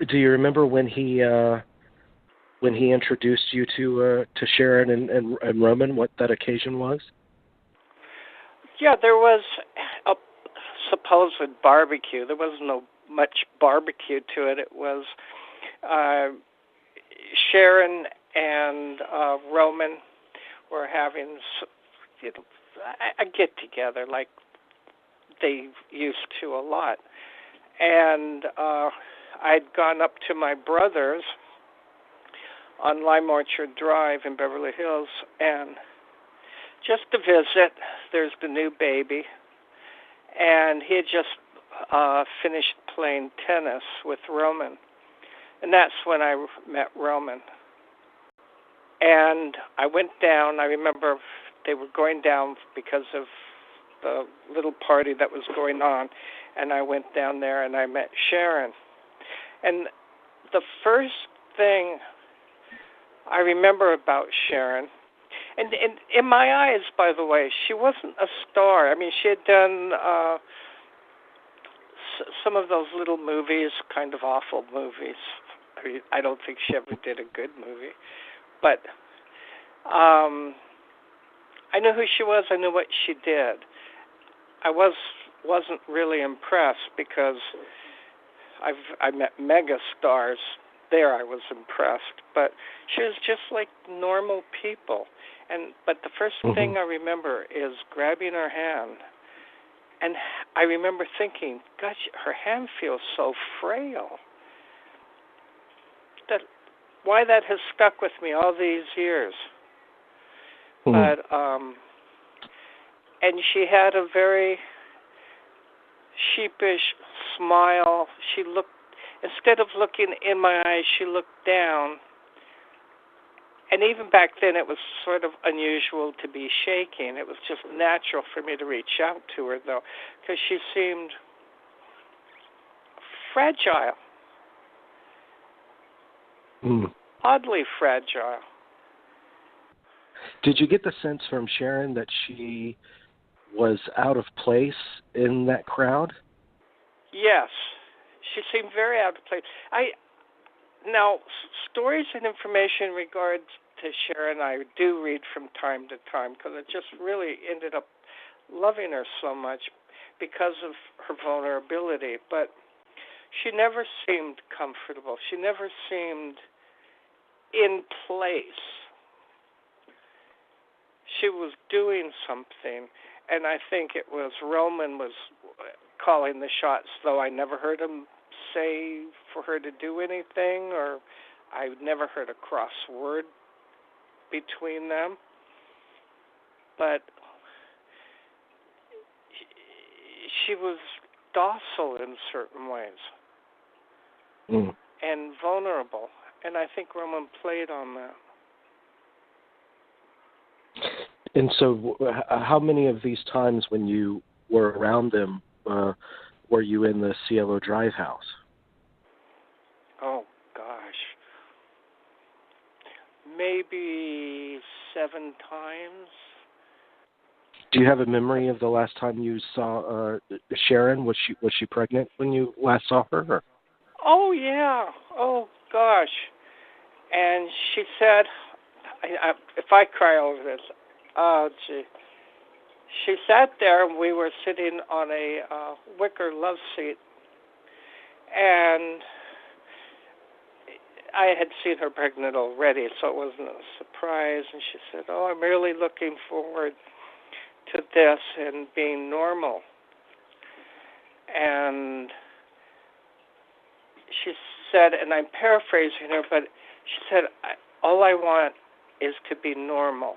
Do you remember when he introduced you to Sharon and Roman? What that occasion was? Yeah, there was a supposed barbecue. There wasn't no much barbecue to it. It was Sharon and Roman were having a get together like they used to a lot, and I'd gone up to my brother's on Lime Orchard Drive in Beverly Hills, and just to visit. There's the new baby, and he had just finished playing tennis with Roman, and that's when I met Roman. And I went down. I remember they were going down because of the little party that was going on, and I went down there and I met Sharon. And the first thing I remember about Sharon, and in my eyes, by the way, she wasn't a star. I mean, she had done some of those little movies, kind of awful movies. I mean, I don't think she ever did a good movie. But I knew who she was. I knew what she did. I wasn't really impressed because I met mega stars. There I was impressed, but she was just like normal people. But the first thing I remember is grabbing her hand, and I remember thinking, gosh, her hand feels so frail. Why that has stuck with me all these years. But and she had a very sheepish smile. She looked, instead of looking in my eyes, she looked down. And even back then, it was sort of unusual to be shaking. It was just natural for me to reach out to her, though, because she seemed fragile. Oddly fragile. Did you get the sense from Sharon that she was out of place in that crowd? Yes. She seemed very out of place. Now, stories and information in regards to Sharon I do read from time to time because I just really ended up loving her so much because of her vulnerability. But she never seemed comfortable. She never seemed in place. She was doing something, and I think it was Roman was calling the shots, though I never heard him say for her to do anything, or I never heard a cross word between them. But she was docile in certain ways and vulnerable, and I think Roman played on that. And so how many of these times when you were around them were you in the Cielo Drive house? Oh, gosh. Maybe 7 times. Do you have a memory of the last time you saw Sharon? Was she pregnant when you last saw her? Or? Oh, yeah. Oh, gosh. And she said, if I cry over this, oh, gee. She sat there, and we were sitting on a wicker love seat, and I had seen her pregnant already, so it wasn't a surprise. And she said, oh, I'm really looking forward to this and being normal. And she said, and I'm paraphrasing her, but she said, all I want is to be normal.